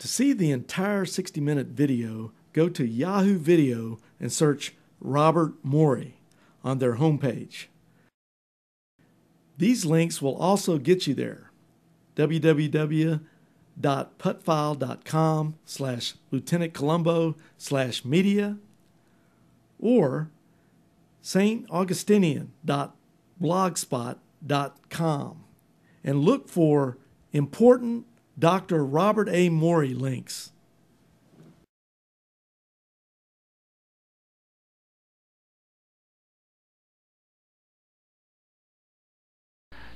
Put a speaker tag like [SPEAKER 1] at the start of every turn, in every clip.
[SPEAKER 1] To see the entire 60-minute video, go to Yahoo Video and search Robert Morey on their homepage. These links will also get you there. www.putfile.com/lieutenantcolumbo/media or staugustinian.blogspot.com and look for important Dr. Robert A. Morey links.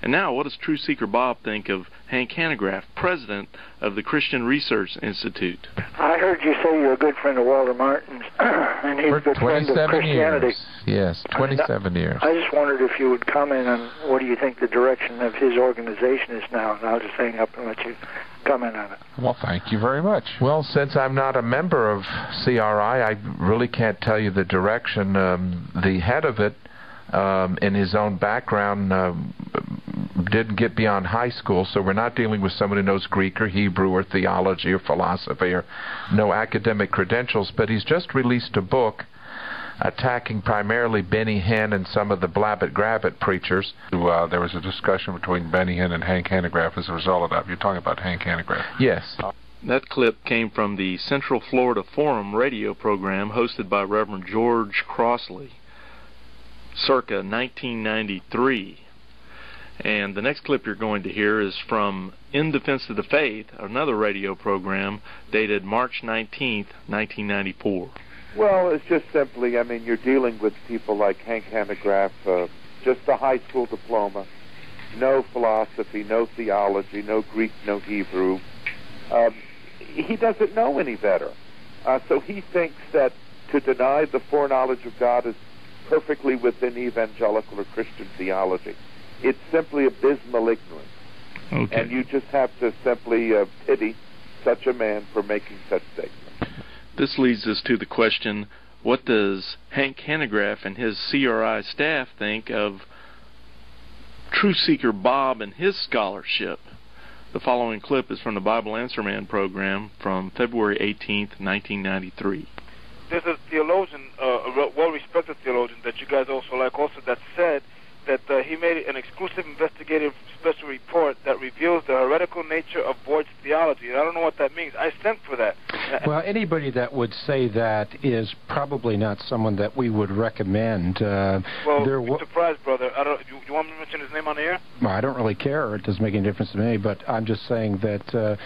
[SPEAKER 2] And now, what does True Seeker Bob think of Hank Hanegraaff, president of the Christian Research Institute?
[SPEAKER 3] I heard you say you're a good friend of Walter Martin's, and he's a good friend of Christianity.
[SPEAKER 4] Years. Yes, 27 years.
[SPEAKER 3] I just wondered if you would comment on what do you think the direction of his organization is now, and I'll just hang up and let you comment on it.
[SPEAKER 4] Well, thank you very much.
[SPEAKER 5] Well, since I'm not a member of CRI, I really can't tell you the direction. The head of it, in his own background, didn't get beyond high school, so we're not dealing with someone who knows Greek or Hebrew or theology or philosophy or no academic credentials, but he's just released a book attacking primarily Benny Hinn and some of the Blabbit-Grabbit preachers.
[SPEAKER 4] There was a discussion between Benny Hinn and Hank Hanegraaff as a result of that. You're talking about Hank Hanegraaff.
[SPEAKER 5] Yes.
[SPEAKER 2] That clip came from the Central Florida Forum radio program hosted by Reverend George Crossley, circa 1993. And the next clip you're going to hear is from In Defense of the Faith, another radio program dated March 19th, 1994.
[SPEAKER 6] Well, it's just simply, I mean, you're dealing with people like Hank Hanegraaff, just a high school diploma, no philosophy, no theology, no Greek, no Hebrew. He doesn't know any better. So he thinks that to deny the foreknowledge of God is perfectly within evangelical or Christian theology. It's simply abysmal ignorance.
[SPEAKER 2] Okay.
[SPEAKER 6] And you just have to simply pity such a man for making such statements.
[SPEAKER 2] This leads us to the question, what does Hank Hanegraaff and his CRI staff think of True Seeker Bob and his scholarship? The following clip is from the Bible Answer Man program from February 18th, 1993.
[SPEAKER 7] There's a theologian, a well-respected theologian that you guys also like, also that said that he made an exclusive investigative special report that reveals the heretical nature of Boyd's theology. And I don't know what that means. I sent for that.
[SPEAKER 8] Well, anybody that would say that is probably not someone that we would recommend.
[SPEAKER 7] Well, I'm surprised, brother. You want me to mention his name on the air?
[SPEAKER 8] Well, I don't really care. It doesn't make any difference to me, but I'm just saying that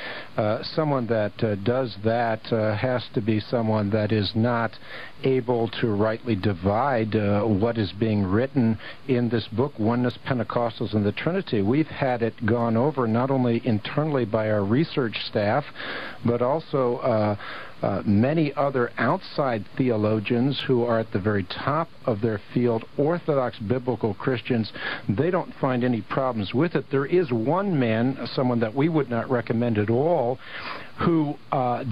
[SPEAKER 8] someone that does that has to be someone that is not able to rightly divide what is being written in this book, Oneness, Pentecostals, and the Trinity. We've had it gone over not only internally by our research staff, but also many other outside theologians who are at the very top of their field, Orthodox biblical Christians. They don't find any problems with it. There is one man, someone that we would not recommend at all, who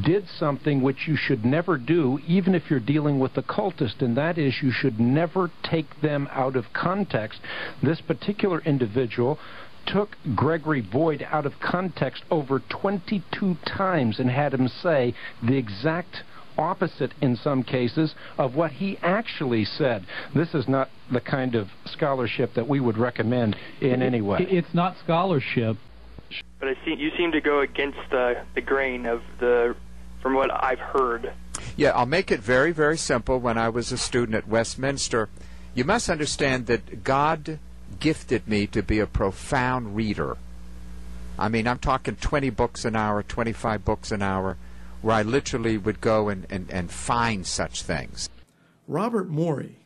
[SPEAKER 8] did something which you should never do, even if you're dealing with a cultist, and that is you should never take them out of context. This particular individual took Gregory Boyd out of context over 22 times and had him say the exact opposite in some cases of what he actually said. This is not the kind of scholarship that we would recommend in any way.
[SPEAKER 9] It's not scholarship.
[SPEAKER 10] But you seem to go against the grain of from what I've heard.
[SPEAKER 11] Yeah, I'll make it very, very simple. When I was a student at Westminster, you must understand that God gifted me to be a profound reader. I mean, I'm talking 20 books an hour, 25 books an hour, where I literally would go and find such things.
[SPEAKER 1] Robert Morey,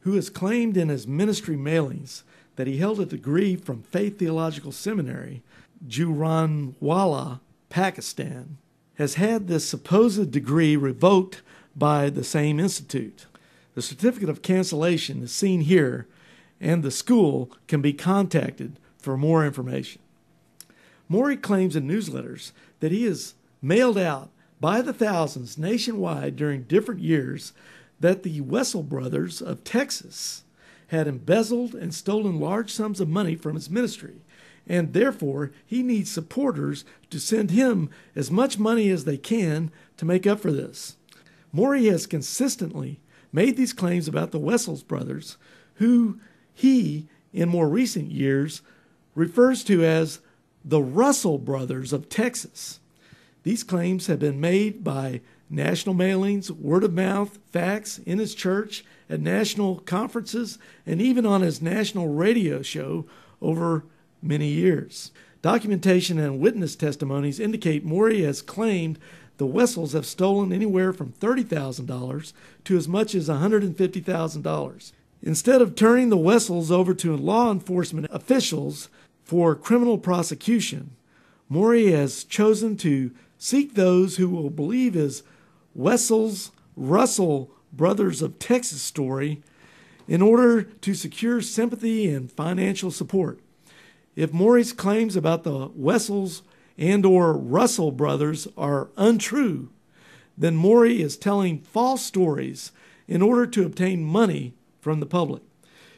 [SPEAKER 1] who has claimed in his ministry mailings that he held a degree from Faith Theological Seminary, Gujranwala, Pakistan, has had this supposed degree revoked by the same institute. The certificate of cancellation is seen here, and the school can be contacted for more information. Morey claims in newsletters that he has mailed out by the thousands nationwide during different years that the Wessel brothers of Texas had embezzled and stolen large sums of money from his ministry, and therefore he needs supporters to send him as much money as they can to make up for this. Morey has consistently made these claims about the Wessels brothers, who he, in more recent years, refers to as the Russell brothers of Texas. These claims have been made by national mailings, word of mouth, facts in his church, at national conferences, and even on his national radio show over many years. Documentation and witness testimonies indicate Morey has claimed the Wessels have stolen anywhere from $30,000 to as much as $150,000. Instead of turning the Wessels over to law enforcement officials for criminal prosecution, Morey has chosen to seek those who will believe his Wessels-Russell Brothers of Texas story in order to secure sympathy and financial support. If Morey's claims about the Wessels and or Russell brothers are untrue, then Morey is telling false stories in order to obtain money from the public.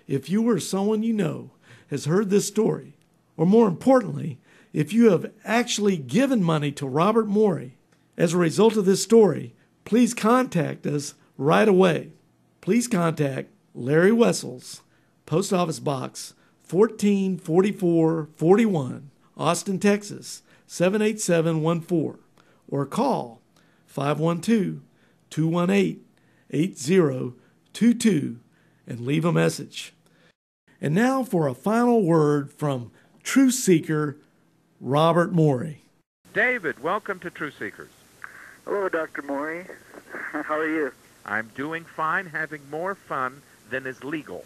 [SPEAKER 1] If you or someone you know has heard this story, or more importantly, if you have actually given money to Robert Morey as a result of this story, please contact us right away. Please contact Larry Wessels, Post Office Box 144441, Austin, Texas 78714, or call 512-218-8022 and leave a message. And now for a final word from Truth Seeker Robert Morey.
[SPEAKER 5] David, welcome to Truth Seekers.
[SPEAKER 3] Hello, Dr. Morey. How are you?
[SPEAKER 5] I'm doing fine, having more fun than is legal.